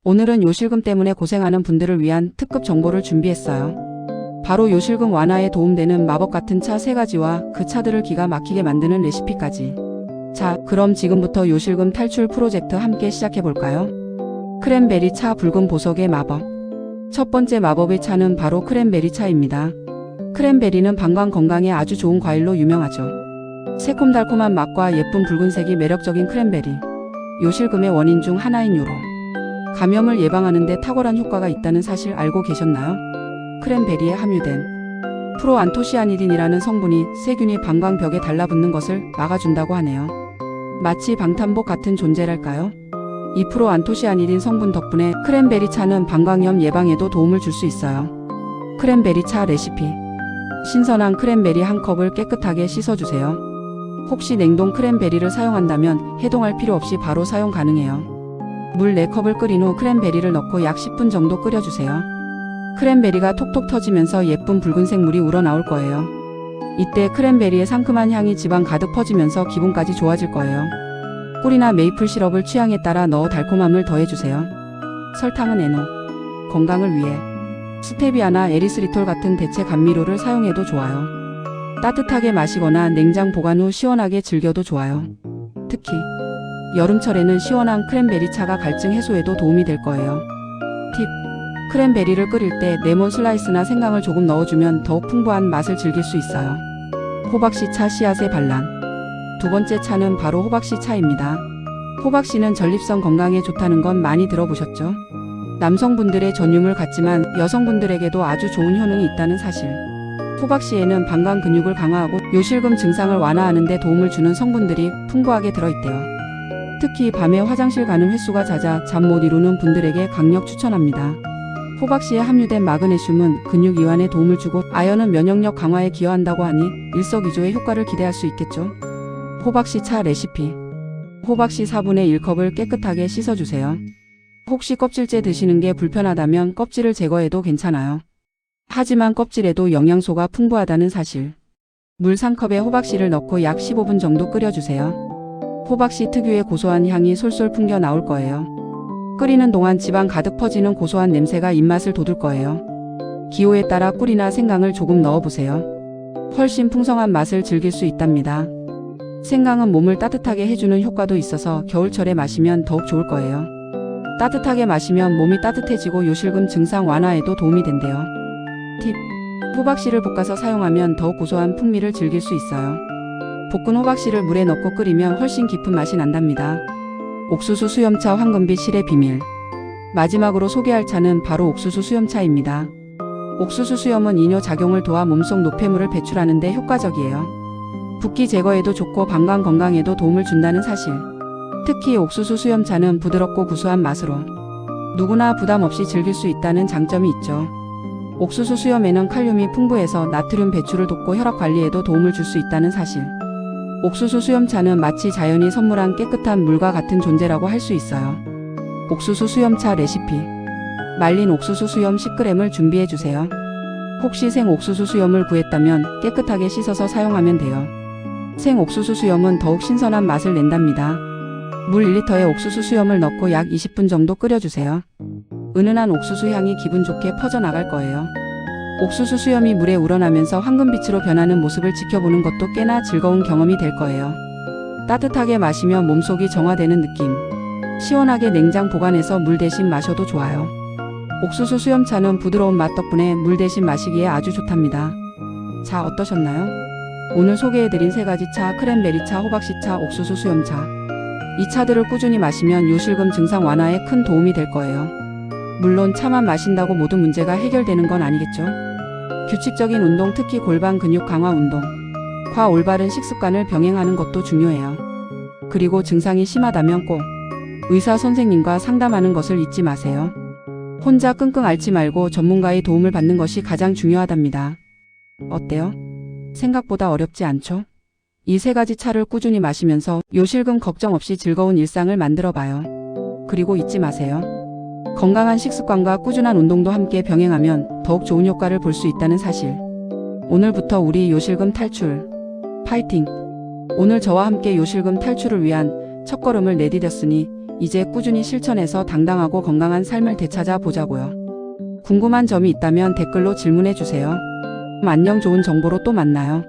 오늘은 요실금 때문에 고생하는 분들을 위한 특급 정보를 준비했어요. 바로 요실금 완화에 도움되는 마법 같은 차 3가지와 그 차들을 기가 막히게 만드는 레시피까지. 자, 그럼 지금부터 요실금 탈출 프로젝트 함께 시작해볼까요? 크랜베리 차 붉은 보석의 마법. 첫 번째 마법의 차는 바로 크랜베리 차입니다. 크랜베리는 방광 건강에 아주 좋은 과일로 유명하죠. 새콤달콤한 맛과 예쁜 붉은색이 매력적인 크랜베리. 요실금의 원인 중 하나인 요로. 감염을 예방하는 데 탁월한 효과가 있다는 사실 알고 계셨나요? 크랜베리에 함유된 프로안토시아니딘이라는 성분이 세균이 방광벽에 달라붙는 것을 막아준다고 하네요. 마치 방탄복 같은 존재랄까요? 이 프로안토시아니딘 성분 덕분에 크랜베리 차는 방광염 예방에도 도움을 줄 수 있어요. 크랜베리 차 레시피. 신선한 크랜베리 한 컵을 깨끗하게 씻어주세요. 혹시 냉동 크랜베리를 사용한다면 해동할 필요 없이 바로 사용 가능해요. 물 4컵을 끓인 후 크랜베리를 넣고 약 10분 정도 끓여주세요. 크랜베리가 톡톡 터지면서 예쁜 붉은색 물이 우러나올 거예요. 이때 크랜베리의 상큼한 향이 집안 가득 퍼지면서 기분까지 좋아질 거예요. 꿀이나 메이플 시럽을 취향에 따라 넣어 달콤함을 더해주세요. 설탕은 에노. 건강을 위해. 스테비아나 에리스리톨 같은 대체 감미료를 사용해도 좋아요. 따뜻하게 마시거나 냉장 보관 후 시원하게 즐겨도 좋아요. 특히 여름철에는 시원한 크랜베리 차가 갈증 해소에도 도움이 될 거예요. 팁. 크랜베리를 끓일 때 레몬 슬라이스나 생강을 조금 넣어주면 더욱 풍부한 맛을 즐길 수 있어요. 호박씨 차 씨앗의 반란. 두 번째 차는 바로 호박씨 차입니다. 호박씨는 전립선 건강에 좋다는 건 많이 들어보셨죠? 남성분들의 전유물 같지만 여성분들에게도 아주 좋은 효능이 있다는 사실. 호박씨에는 방광 근육을 강화하고 요실금 증상을 완화하는 데 도움을 주는 성분들이 풍부하게 들어있대요. 특히 밤에 화장실 가는 횟수가 잦아 잠 못 이루는 분들에게 강력 추천합니다. 호박씨에 함유된 마그네슘은 근육 이완에 도움을 주고 아연은 면역력 강화에 기여한다고 하니 일석이조의 효과를 기대할 수 있겠죠. 호박씨 차 레시피. 호박씨 4분의 1컵을 깨끗하게 씻어주세요. 혹시 껍질째 드시는 게 불편하다면 껍질을 제거해도 괜찮아요. 하지만 껍질에도 영양소가 풍부하다는 사실. 물 3컵에 호박씨를 넣고 약 15분 정도 끓여주세요. 호박씨 특유의 고소한 향이 솔솔 풍겨 나올 거예요. 끓이는 동안 집안 가득 퍼지는 고소한 냄새가 입맛을 돋울 거예요. 기호에 따라 꿀이나 생강을 조금 넣어보세요. 훨씬 풍성한 맛을 즐길 수 있답니다. 생강은 몸을 따뜻하게 해주는 효과도 있어서 겨울철에 마시면 더욱 좋을 거예요. 따뜻하게 마시면 몸이 따뜻해지고 요실금 증상 완화에도 도움이 된대요. 팁. 호박씨를 볶아서 사용하면 더욱 고소한 풍미를 즐길 수 있어요. 볶은 호박씨를 물에 넣고 끓이면 훨씬 깊은 맛이 난답니다. 옥수수 수염차 황금빛 실의 비밀. 마지막으로 소개할 차는 바로 옥수수 수염차입니다. 옥수수 수염은 이뇨 작용을 도와 몸속 노폐물을 배출하는 데 효과적이에요. 붓기 제거에도 좋고 방광 건강에도 도움을 준다는 사실. 특히 옥수수 수염차는 부드럽고 구수한 맛으로 누구나 부담 없이 즐길 수 있다는 장점이 있죠. 옥수수 수염에는 칼륨이 풍부해서 나트륨 배출을 돕고 혈압 관리에도 도움을 줄 수 있다는 사실. 옥수수 수염차는 마치 자연이 선물한 깨끗한 물과 같은 존재라고 할 수 있어요. 옥수수 수염차 레시피. 말린 옥수수 수염 10g을 준비해주세요. 혹시 생 옥수수 수염을 구했다면 깨끗하게 씻어서 사용하면 돼요. 생 옥수수 수염은 더욱 신선한 맛을 낸답니다. 물 1리터에 옥수수 수염을 넣고 약 20분 정도 끓여주세요. 은은한 옥수수 향이 기분 좋게 퍼져나갈 거예요. 옥수수 수염이 물에 우러나면서 황금빛으로 변하는 모습을 지켜보는 것도 꽤나 즐거운 경험이 될 거예요. 따뜻하게 마시면 몸속이 정화되는 느낌. 시원하게 냉장 보관해서 물 대신 마셔도 좋아요. 옥수수 수염차는 부드러운 맛 덕분에 물 대신 마시기에 아주 좋답니다. 자, 어떠셨나요? 오늘 소개해드린 3가지 차, 크랜베리 차, 호박씨 차, 옥수수 수염차. 이 차들을 꾸준히 마시면 요실금 증상 완화에 큰 도움이 될 거예요. 물론 차만 마신다고 모든 문제가 해결되는 건 아니겠죠. 규칙적인 운동, 특히 골반 근육 강화 운동과 올바른 식습관을 병행하는 것도 중요해요. 그리고 증상이 심하다면 꼭 의사 선생님과 상담하는 것을 잊지 마세요. 혼자 끙끙 앓지 말고 전문가의 도움을 받는 것이 가장 중요하답니다. 어때요? 생각보다 어렵지 않죠? 이 3가지 차를 꾸준히 마시면서 요실금 걱정 없이 즐거운 일상을 만들어 봐요. 그리고 잊지 마세요. 건강한 식습관과 꾸준한 운동도 함께 병행하면 더욱 좋은 효과를 볼 수 있다는 사실. 오늘부터 우리 요실금 탈출 파이팅! 오늘 저와 함께 요실금 탈출을 위한 첫걸음을 내디뎠으니 이제 꾸준히 실천해서 당당하고 건강한 삶을 되찾아 보자고요. 궁금한 점이 있다면 댓글로 질문해 주세요. 안녕, 좋은 정보로 또 만나요.